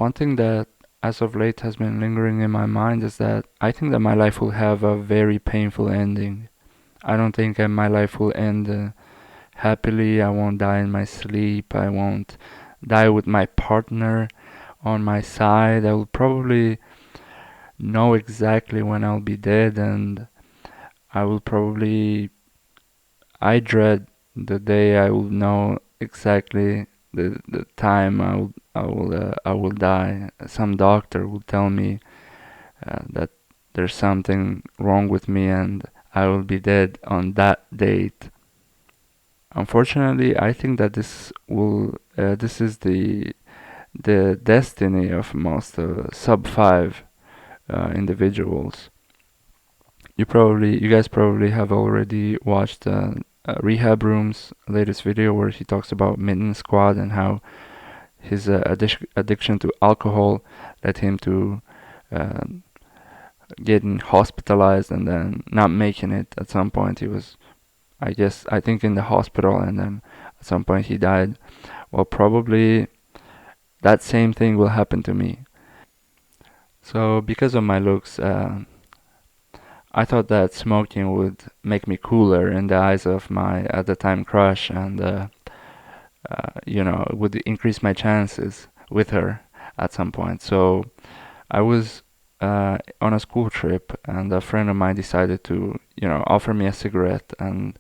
one thing that as of late has been lingering in my mind is that I think that my life will have a very painful ending. I don't think that my life will end happily. I won't die in my sleep. I won't die with my partner on my side. I will probably know exactly when I'll be dead, and I will probably. I dread the day I will know exactly the time I will die. Some doctor will tell me that there's something wrong with me and I will be dead on that date. Unfortunately, I think that this is the destiny of most sub five individuals. You guys probably have already watched Rehab Room's latest video where he talks about Mitten Squad and how his addiction to alcohol led him to uh, getting hospitalized and then not making it. At some point, he was, I think, in the hospital, and then at some point he died. Well, probably that same thing will happen to me. So, because of my looks, I thought that smoking would make me cooler in the eyes of my at the time crush, and it would increase my chances with her at some point. So I was on a school trip, and a friend of mine decided to, offer me a cigarette, and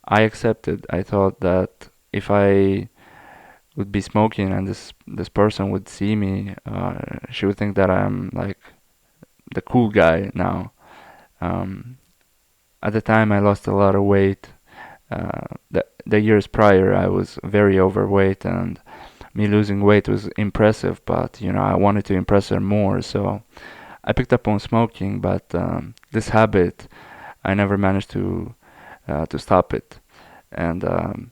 I accepted. I thought that if I would be smoking and this person would see me, she would think that I'm like the cool guy now. Um, at the time, I lost a lot of weight. The years prior, I was very overweight, and me losing weight was impressive. But I wanted to impress her more, so I picked up on smoking. But this habit, I never managed to stop it. And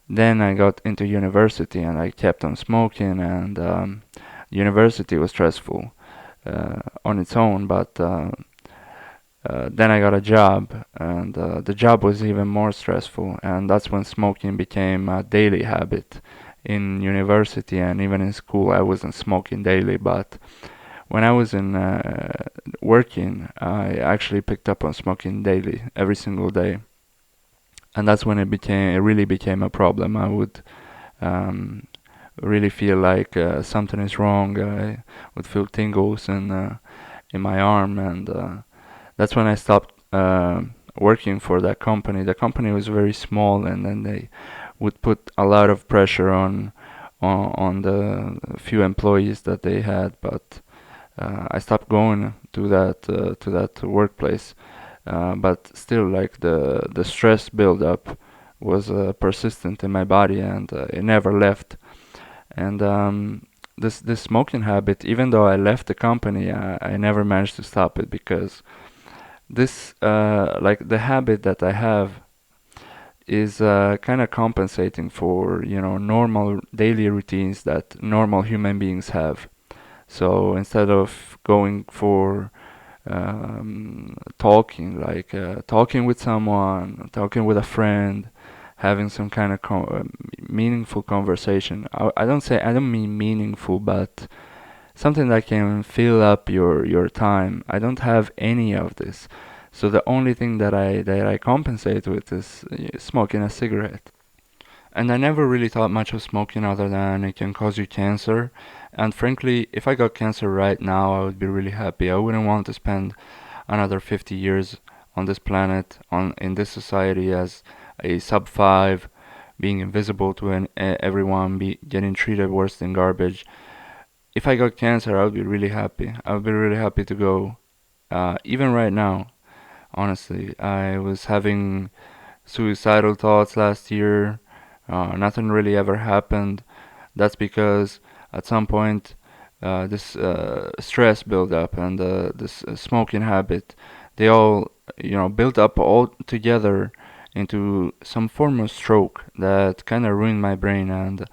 then I got into university, and I kept on smoking. And university was stressful on its own, but then I got a job, and the job was even more stressful, and that's when smoking became a daily habit. In university and even in school, I wasn't smoking daily, but when I was in working, I actually picked up on smoking daily, every single day, and that's when it really became a problem. I would um, really feel like something is wrong. I would feel tingles in my arm, and that's when I stopped working for that company. The company was very small, and then they would put a lot of pressure on the few employees that they had. But I stopped going to that workplace. But still, like the stress buildup was persistent in my body, and it never left. And this smoking habit, even though I left the company, I never managed to stop it because this like the habit that I have is kind of compensating for normal daily routines that normal human beings have. So instead of going for talking with someone, talking with a friend, having some kind of meaningful conversation. I don't mean meaningful, but something that can fill up your time. I don't have any of this. So the only thing that I compensate with is smoking a cigarette. And I never really thought much of smoking other than it can cause you cancer. And frankly, if I got cancer right now, I would be really happy. I wouldn't want to spend another 50 years on this planet, on in this society as a sub 5, being invisible to everyone, be getting treated worse than garbage. If I got cancer, I would be really happy. I would be really happy to go. Even right now, honestly, I was having suicidal thoughts last year. Nothing really ever happened. That's because at some point this stress built up and this smoking habit, they all built up all together into some form of stroke that kind of ruined my brain. And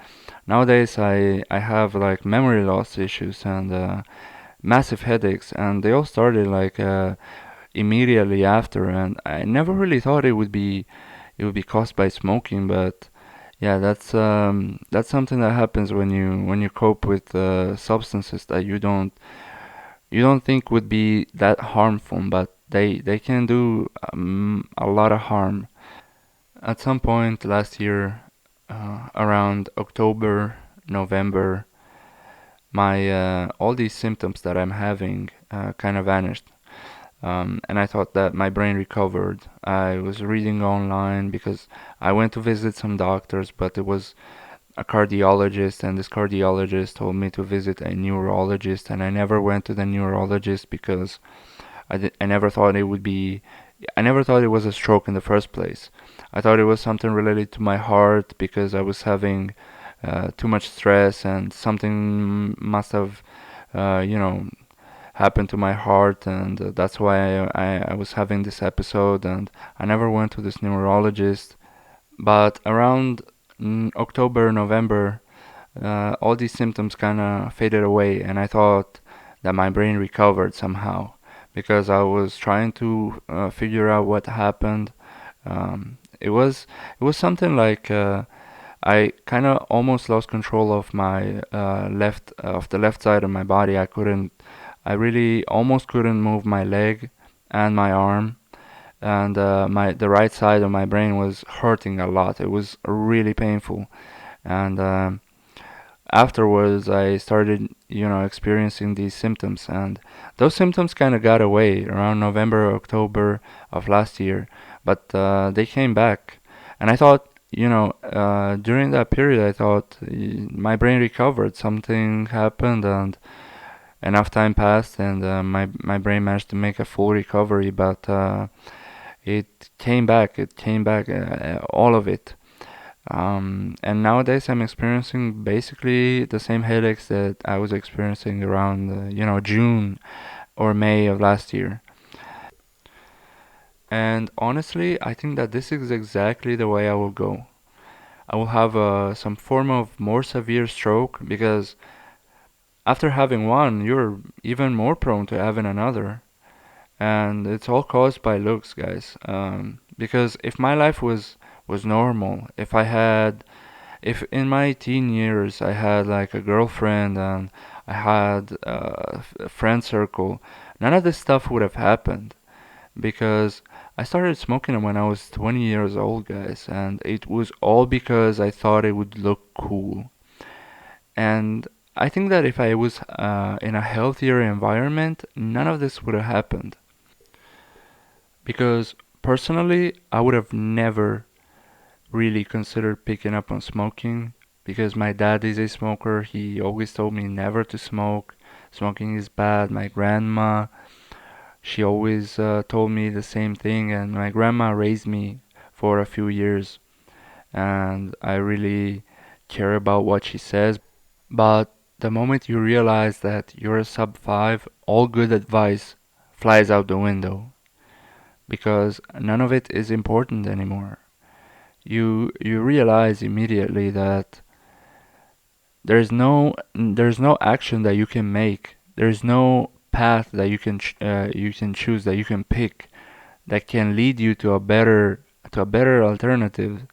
nowadays I have like memory loss issues and massive headaches, and they all started like immediately after. And I never really thought it would be caused by smoking, but Yeah, that's something that happens when you cope with substances that you don't think would be that harmful, but they can do a lot of harm. At some point last year, around October, November, my all these symptoms that I'm having kind of vanished. And I thought that my brain recovered. I was reading online because I went to visit some doctors, but it was a cardiologist, and this cardiologist told me to visit a neurologist, and I never went to the neurologist because I never thought it would be. I never thought it was a stroke in the first place. I thought it was something related to my heart because I was having too much stress and something must have, you know, happened to my heart, and that's why I was having this episode. And I never went to this neurologist. But around October, November, all these symptoms kind of faded away, and I thought that my brain recovered somehow because I was trying to figure out what happened. It was something like I kind of almost lost control of my of the left side of my body. I really almost couldn't move my leg and my arm, and the right side of my brain was hurting a lot. It was really painful, and afterwards I started, experiencing these symptoms, and those symptoms kind of got away around November or October of last year, but they came back, and I thought, during that period, I thought my brain recovered, something happened, and enough time passed, and my brain managed to make a full recovery, but it came back, all of it. And nowadays I'm experiencing basically the same headaches that I was experiencing around, June or May of last year. And honestly, I think that this is exactly the way I will go. I will have some form of more severe stroke because after having one, you're even more prone to having another. And it's all caused by looks, guys. Because if my life was normal, if in my teen years I had like a girlfriend and I had a friend circle, none of this stuff would have happened because I started smoking when I was 20 years old, guys, and it was all because I thought it would look cool. And I think that if I was in a healthier environment, none of this would have happened. Because personally, I would have never really considered picking up on smoking because my dad is a smoker. He always told me never to smoke. Smoking is bad. My grandma, she always told me the same thing, and my grandma raised me for a few years, and I really care about what she says. But the moment you realize that you're a sub 5, all good advice flies out the window because none of it is important anymore. You realize immediately that there's no action that you can make. There's no path that you can choose, that you can pick, that can lead you to a better alternative.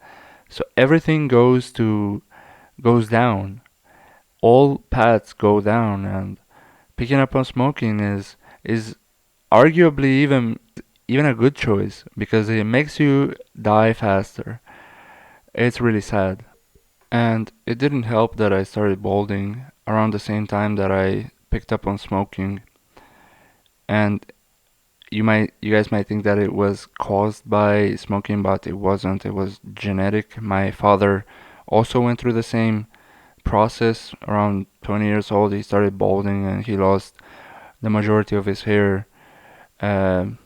So everything goes down. All paths go down, and picking up on smoking is arguably even a good choice because it makes you die faster. It's really sad. And it didn't help that I started balding around the same time that I picked up on smoking. And you guys might think that it was caused by smoking, but it wasn't. It was genetic. My father also went through the same process. Around 20 years old, he started balding and he lost the majority of his hair. Um,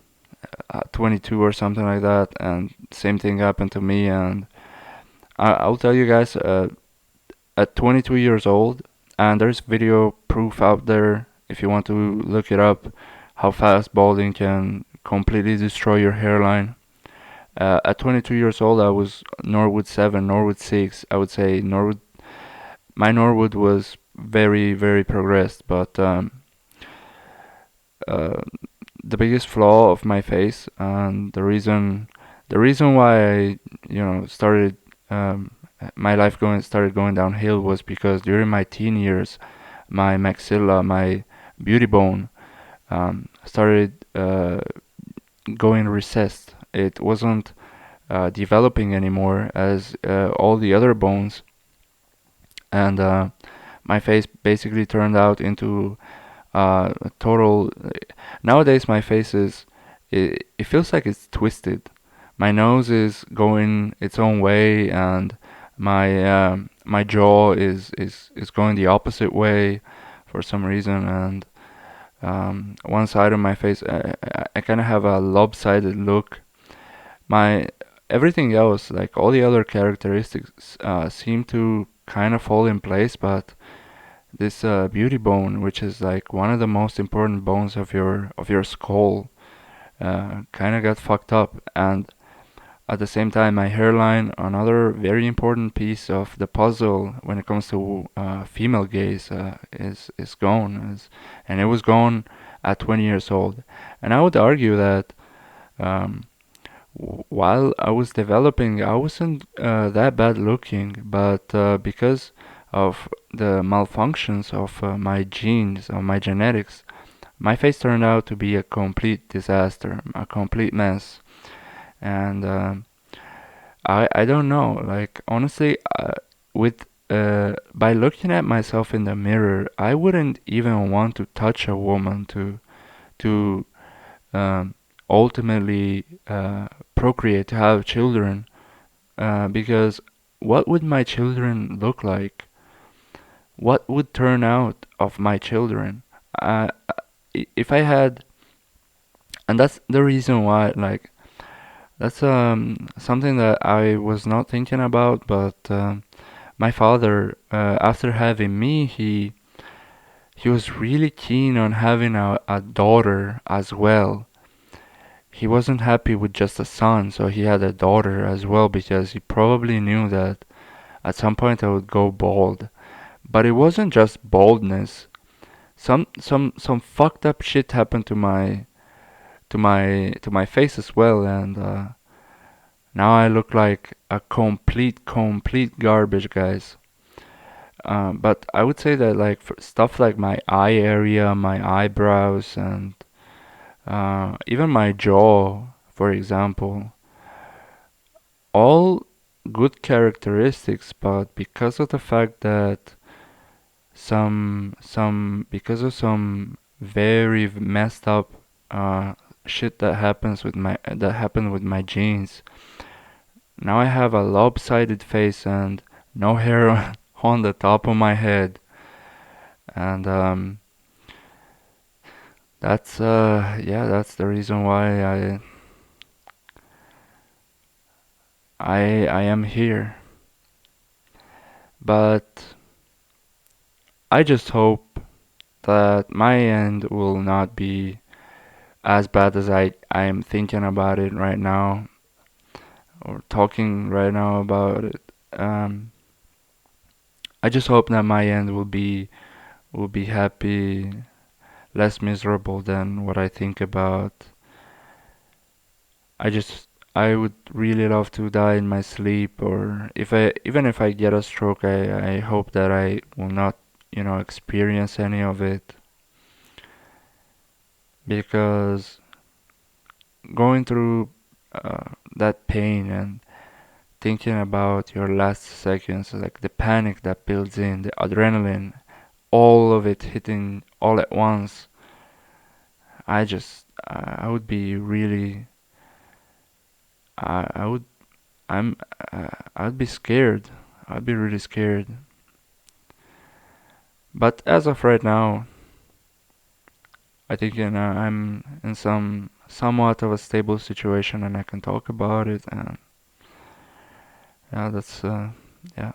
at 22 or something like that, and same thing happened to me. And I'll tell you guys, at 22 years old, and there's video proof out there if you want to look it up, how fast balding can completely destroy your hairline. At 22 years old, I was Norwood 7, Norwood 6. I would say my Norwood was very, very progressed, but uh, the biggest flaw of my face and the reason why I started my life going started going downhill was because during my teen years, my maxilla, my beauty bone, started going recessed. It wasn't developing anymore as all the other bones, and my face basically turned out into a total. Nowadays, my face is it feels like it's twisted. My nose is going its own way, and my jaw is going the opposite way for some reason, and one side of my face, I kind of have a lopsided look. My everything else, like all the other characteristics, seem to kind of fall in place, but this beauty bone, which is like one of the most important bones of your skull, kind of got fucked up. And at the same time, my hairline, another very important piece of the puzzle when it comes to female gaze, is gone, and it was gone at 20 years old. And I would argue that um, while I was developing, I wasn't that bad looking, but because of the malfunctions of my genes, of my genetics, my face turned out to be a complete disaster, a complete mess. And I don't know, like honestly, with by looking at myself in the mirror, I wouldn't even want to touch a woman to um, ultimately procreate, to have children, because what would my children look like? What would turn out of my children? If I had, and that's the reason why, like, that's something that I was not thinking about, but my father, after having me, he was really keen on having a daughter as well. He wasn't happy with just a son, so he had a daughter as well because he probably knew that at some point I would go bald. But it wasn't just baldness. Some fucked up shit happened to my face as well, and now I look like a complete garbage, guys. But I would say that like for stuff like my eye area, my eyebrows, and even my jaw, for example, all good characteristics, but because of the fact that some because of some very messed up uh, shit that happened with my genes, now I have a lopsided face and no hair on the top of my head, and that's yeah, that's the reason why I am here. But I just hope that my end will not be as bad as I am thinking about it right now or talking right now about it. I just hope that my end will be happy, less miserable than what I think about. I just I would really love to die in my sleep, or if I even if I get a stroke, I hope that I will not, experience any of it, because going through that pain and thinking about your last seconds, like the panic that builds in, the adrenaline, all of it hitting all at once, I would be really, I would, I'm, I'd be scared. I'd be really scared. But as of right now, I think I'm in somewhat of a stable situation and I can talk about it, and yeah, that's yeah.